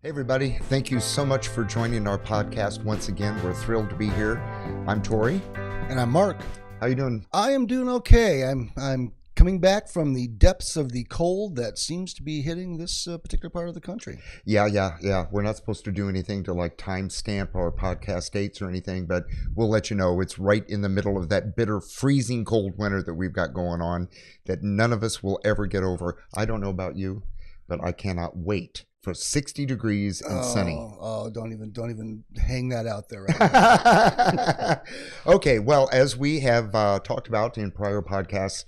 Hey everybody, thank you so much for joining our podcast once again. We're thrilled to be here. I'm Tori. And I'm Mark. How you doing? I am doing okay. I'm coming back from the depths of the cold that seems to be hitting this particular part of the country. Yeah. We're not supposed to do anything to like timestamp our podcast dates or anything, but we'll let you know it's right in the middle of that bitter, freezing cold winter that we've got going on that none of us will ever get over. I don't know about you, but I cannot wait for 60 degrees and sunny. Oh, don't even hang that out there right now. Okay, well, as we have talked about in prior podcasts,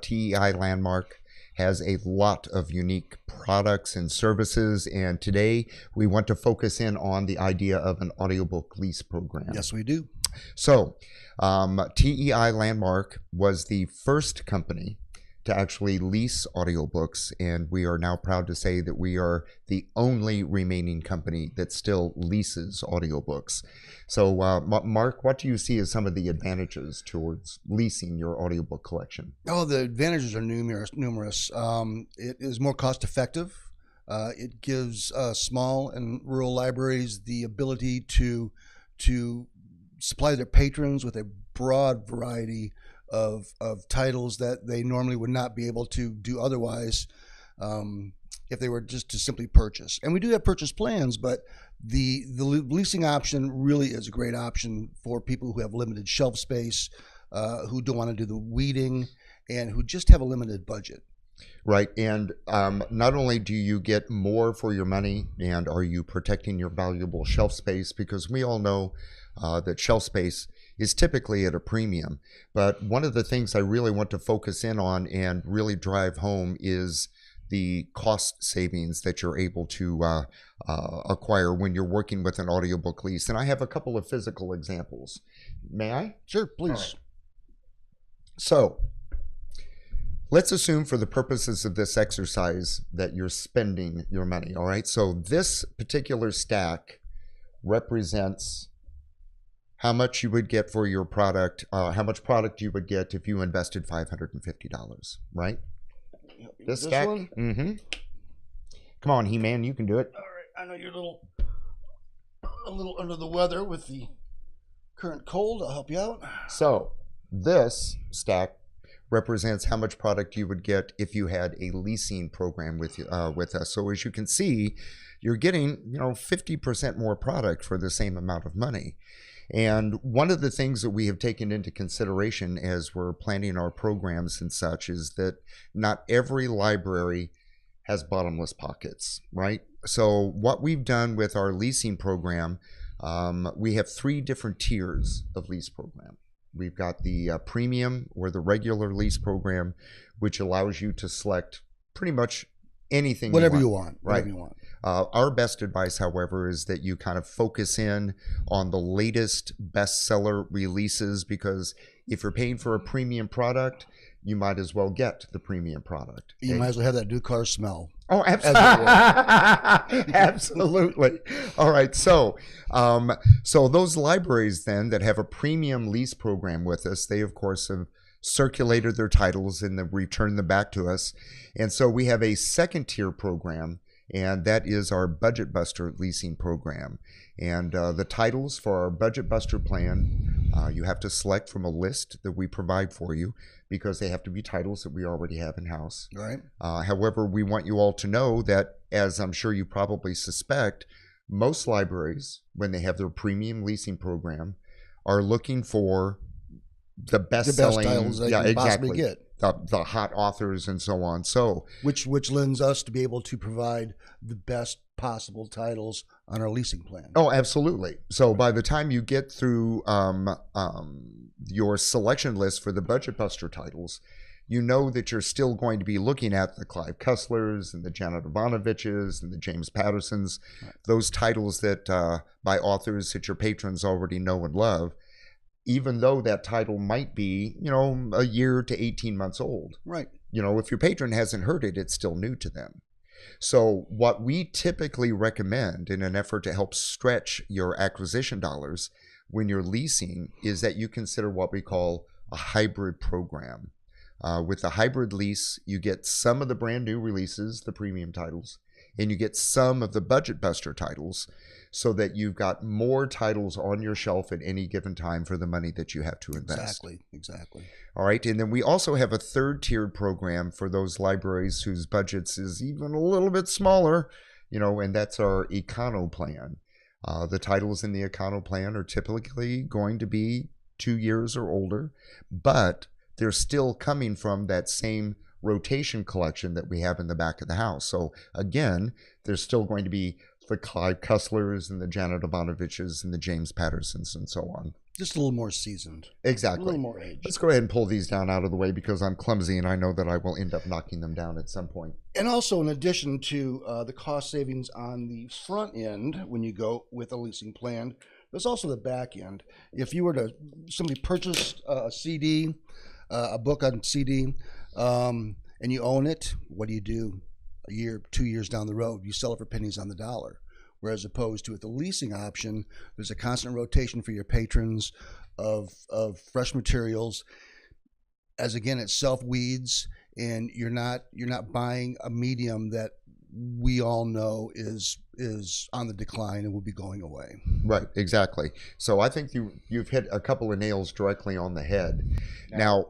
TEI Landmark has a lot of unique products and services, and today we want to focus in on the idea of an audiobook lease program. Yes, we do. So, TEI Landmark was the first company to actually lease audiobooks, and we are now proud to say that we are the only remaining company that still leases audiobooks. So, Mark, what do you see as some of the advantages towards leasing your audiobook collection? Oh, the advantages are numerous. It is more cost effective. It gives small and rural libraries the ability to supply their patrons with a broad variety of titles that they normally would not be able to do otherwise if they were just to simply purchase. And we do have purchase plans, but the leasing option really is a great option for people who have limited shelf space, who don't want to do the weeding, and who just have a limited budget. Right. And not only do you get more for your money, and are you protecting your valuable shelf space, because we all know that shelf space is typically at a premium. But one of the things I really want to focus in on and really drive home is the cost savings that you're able to acquire when you're working with an audiobook lease. And I have a couple of physical examples. May I? Sure, please. Right. So let's assume for the purposes of this exercise that you're spending your money, all right? So this particular stack represents how much you would get for your product, how much product you would get if you invested $550, right? This stack? One? Mm-hmm. Come on, He-Man, you can do it. All right, I know you're a little under the weather with the current cold. I'll help you out. So this stack represents how much product you would get if you had a leasing program with us. So as you can see, you're getting 50% more product for the same amount of money. And one of the things that we have taken into consideration as we're planning our programs and such is that not every library has bottomless pockets, right? So what we've done with our leasing program, we have 3 different tiers of lease program. We've got the premium or the regular lease program, which allows you to select pretty much anything whatever you you want. want. Right. Whatever you want. Our best advice, however, is that you kind of focus in on the latest bestseller releases, because if you're paying for a premium product, you might as well get the premium product. You might as well have that new car smell. Oh, absolutely. All right. So those libraries then that have a premium lease program with us, they of course have circulated their titles and then returned them back to us. And so we have a second tier program, and that is our Budget Buster leasing program. And the titles for our Budget Buster plan, you have to select from a list that we provide for you, because they have to be titles that we already have in-house. Right. However, we want you all to know that, as I'm sure you probably suspect, most libraries, when they have their premium leasing program, are looking for the best titles they can possibly get. The hot authors and so on. So which lends us to be able to provide the best possible titles on our leasing plan. Oh, absolutely. So by the time you get through your selection list for the Budget Buster titles, you know that you're still going to be looking at the Clive Kesslers and the Janet Ivanoviches and the James Pattersons, right. Those titles that by authors that your patrons already know and love, even though that title might be, a year to 18 months old. Right. If your patron hasn't heard it, it's still new to them. So what we typically recommend in an effort to help stretch your acquisition dollars when you're leasing is that you consider what we call a hybrid program. With the hybrid lease, you get some of the brand new releases, the premium titles, and you get some of the budget buster titles, so that you've got more titles on your shelf at any given time for the money that you have to invest. Exactly. All right. And then we also have a third tiered program for those libraries whose budgets is even a little bit smaller, and that's our Econo plan. The titles in the Econo plan are typically going to be 2 years or older, but they're still coming from that same rotation collection that we have in the back of the house. So again, there's still going to be the Clive Cusslers and the Janet Ivanoviches and the James Pattersons and so on. Just a little more seasoned. Exactly. A little more age. Let's go ahead and pull these down out of the way because I'm clumsy and I know that I will end up knocking them down at some point. And also, in addition to the cost savings on the front end when you go with a leasing plan, there's also the back end. If you were to, somebody purchased a CD, a book on CD, and you own it, what do you do? A year, 2 years down the road, you sell it for pennies on the dollar. Whereas opposed to with the leasing option, there's a constant rotation for your patrons of fresh materials. As again, it self-weeds, and you're not buying a medium that we all know is on the decline and will be going away. Right, exactly. So I think you've hit a couple of nails directly on the head. Now,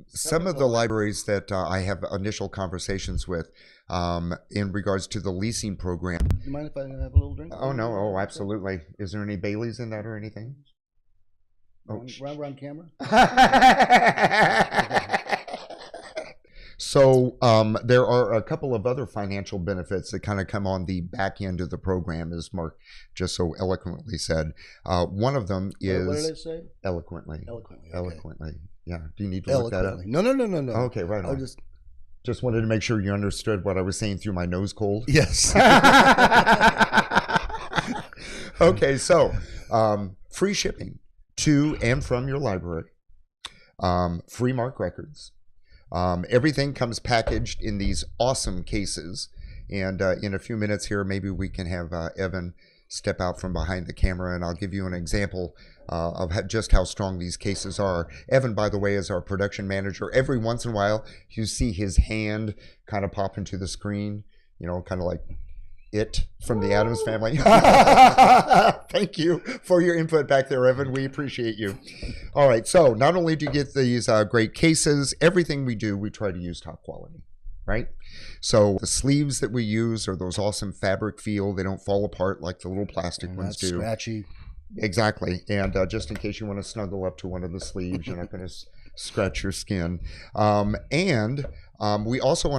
some of the libraries that I have initial conversations with in regards to the leasing program. Do you mind if I have a little drink? Oh, no. Oh, absolutely. Is there any Baileys in that or anything? Oh, we're on camera? So there are a couple of other financial benefits that kind of come on the back end of the program, as Mark just so eloquently said. One of them is... What did I say? Eloquently. Eloquently. Okay. Eloquently. Yeah. Do you need to look that up? No. Okay, right on. Just wanted to make sure you understood what I was saying through my nose cold. Yes. Okay, so free shipping to and from your library, free mark records. Everything comes packaged in these awesome cases. And in a few minutes here, maybe we can have Evan step out from behind the camera and I'll give you an example of just how strong these cases are. Evan, by the way, is our production manager. Every once in a while, you see his hand kind of pop into the screen, kind of like it from the Addams Family. Thank you for your input back there, Evan. We appreciate you. All right. So not only do you get these great cases, everything we do, we try to use top quality, right? So the sleeves that we use are those awesome fabric feel. They don't fall apart like the little plastic ones do. Scratchy. Exactly. And just in case you want to snuggle up to one of the sleeves, you're not going to scratch your skin. And we also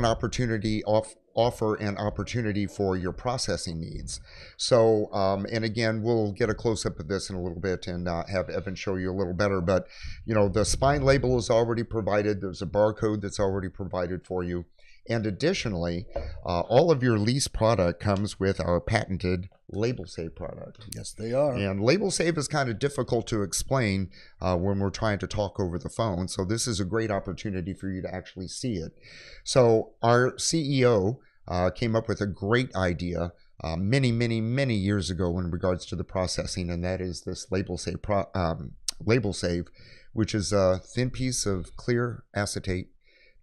offer an opportunity for your processing needs. So, and again, we'll get a close-up of this in a little bit and have Evan show you a little better. But, the spine label is already provided. There's a barcode that's already provided for you. And additionally, all of your lease product comes with our patented Label Save product. Yes, they are. And Label Save is kind of difficult to explain when we're trying to talk over the phone. So this is a great opportunity for you to actually see it. So our CEO came up with a great idea many years ago in regards to the processing, and that is this Label Save, which is a thin piece of clear acetate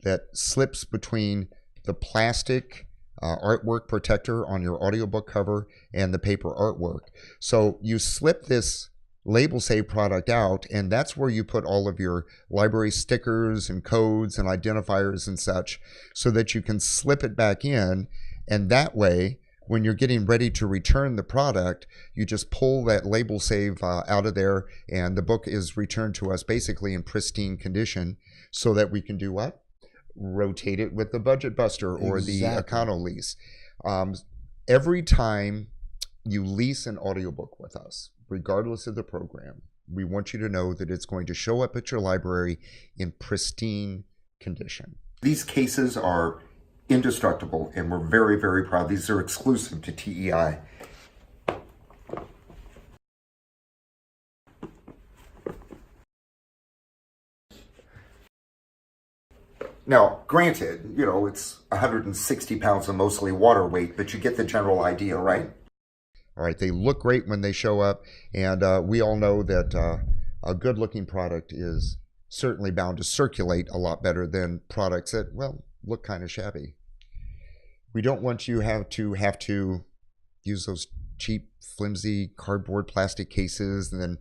that slips between the plastic artwork protector on your audiobook cover and the paper artwork. So you slip this Label Save product out, and that's where you put all of your library stickers and codes and identifiers and such, so that you can slip it back in. And that way, when you're getting ready to return the product, you just pull that Label Save out of there, and the book is returned to us basically in pristine condition, so that we can do what? Rotate it with the Budget Buster or the Econo lease. Every time you lease an audiobook with us, regardless of the program, we want you to know that it's going to show up at your library in pristine condition. These cases are indestructible, and we're very proud. These are exclusive to TEI. Now, granted, it's 160 pounds of mostly water weight, but you get the general idea, right? All right, they look great when they show up, and we all know that a good-looking product is certainly bound to circulate a lot better than products that, well, look kind of shabby. We don't want you have to use those cheap, flimsy cardboard plastic cases and then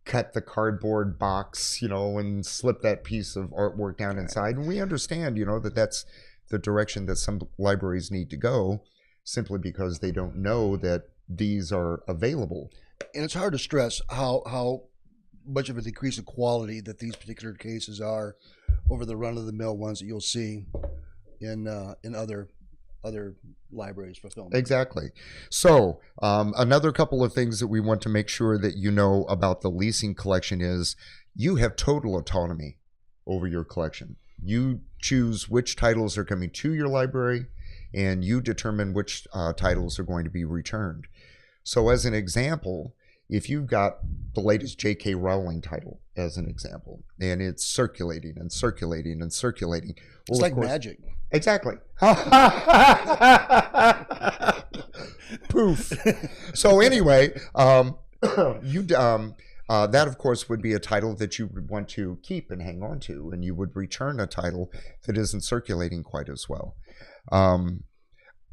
cut the cardboard box, and slip that piece of artwork down inside. And we understand, that's the direction that some libraries need to go, simply because they don't know that these are available. And it's hard to stress how much of a decrease in quality that these particular cases are over the run-of-the-mill ones that you'll see in other libraries for film. Exactly. So another couple of things that we want to make sure that you know about the leasing collection is you have total autonomy over your collection. You choose which titles are coming to your library, and you determine which titles are going to be returned. So as an example, if you've got the latest J.K. Rowling title, as an example, and it's circulating and circulating and circulating. Well, it's like magic. Exactly. Poof. So anyway, that of course would be a title that you would want to keep and hang on to, and you would return a title that isn't circulating quite as well.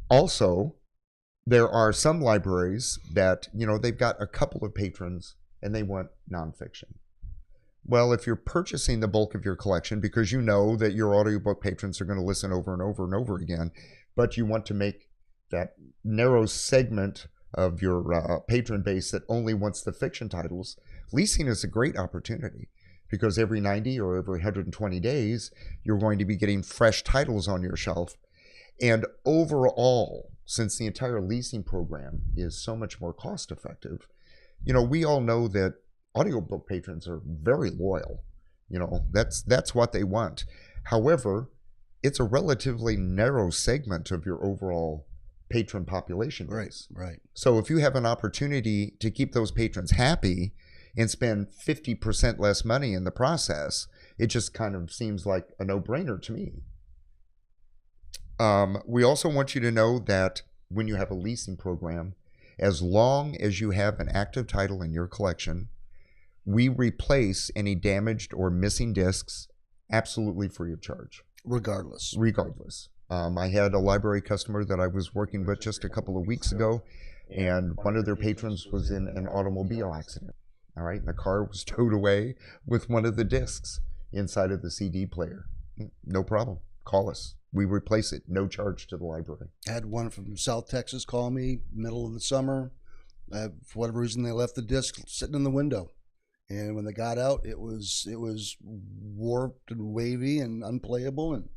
Also, there are some libraries that, they've got a couple of patrons and they want nonfiction. Well, if you're purchasing the bulk of your collection because you know that your audiobook patrons are going to listen over and over and over again, but you want to make that narrow segment of your patron base that only wants the fiction titles, leasing is a great opportunity, because every 90 or every 120 days, you're going to be getting fresh titles on your shelf. And overall, since the entire leasing program is so much more cost effective, we all know that audiobook patrons are very loyal. That's what they want. However, it's a relatively narrow segment of your overall patron population base. Right. So if you have an opportunity to keep those patrons happy and spend 50% less money in the process, it just kind of seems like a no-brainer to me. We also want you to know that when you have a leasing program, as long as you have an active title in your collection, we replace any damaged or missing discs absolutely free of charge. Regardless. I had a library customer that I was working with just a couple of weeks ago, and one of their patrons was in an automobile accident. All right, and the car was towed away with one of the discs inside of the CD player. No problem. Call us. We replace it. No charge to the library. I had one from South Texas call me middle of the summer. For whatever reason, they left the disc sitting in the window. And when they got out, it was warped and wavy and unplayable, and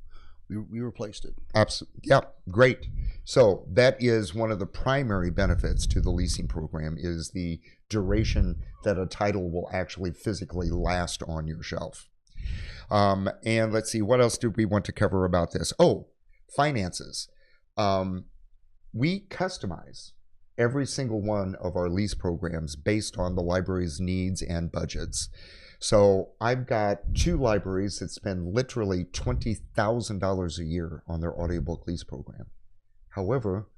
we replaced it. Absolutely. Yeah, great. So that is one of the primary benefits to the leasing program, is the duration that a title will actually physically last on your shelf. And let's see, what else do we want to cover about this? Oh, finances. We customize every single one of our lease programs based on the library's needs and budgets. So I've got 2 libraries that spend literally $20,000 a year on their audiobook lease program. However,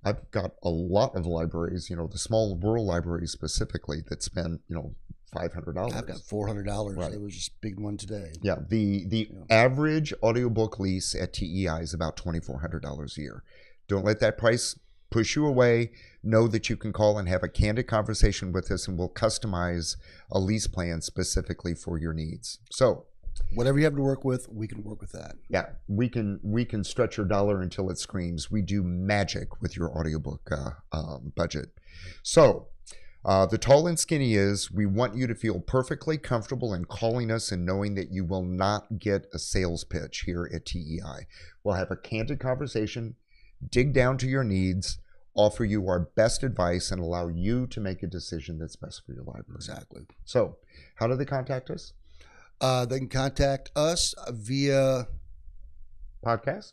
I've got a lot of libraries, the small rural libraries specifically, that spend, $500. I've got $400. Right. It was just a big one today. Yeah, the average audiobook lease at TEI is about $2,400 a year. Don't let that price push you away. Know that you can call and have a candid conversation with us, and we'll customize a lease plan specifically for your needs. So whatever you have to work with, we can work with that. Yeah, we can stretch your dollar until it screams. We do magic with your audiobook budget. So the tall and skinny is, we want you to feel perfectly comfortable in calling us and knowing that you will not get a sales pitch here at TEI. We'll have a candid conversation, dig down to your needs, offer you our best advice, and allow you to make a decision that's best for your library. Exactly. So how do they contact us? They can contact us via podcast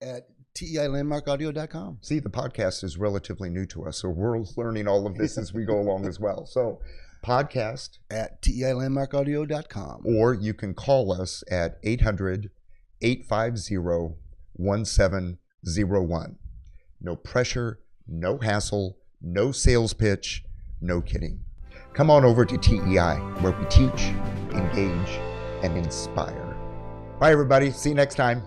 at teilandmarkaudio.com. See, the podcast is relatively new to us, so we're learning all of this as we go along as well. So podcast at teilandmarkaudio.com. Or you can call us at 800-850-1701. No pressure, no hassle, no sales pitch, no kidding. Come on over to TEI, where we teach, engage, and inspire. Bye, everybody. See you next time.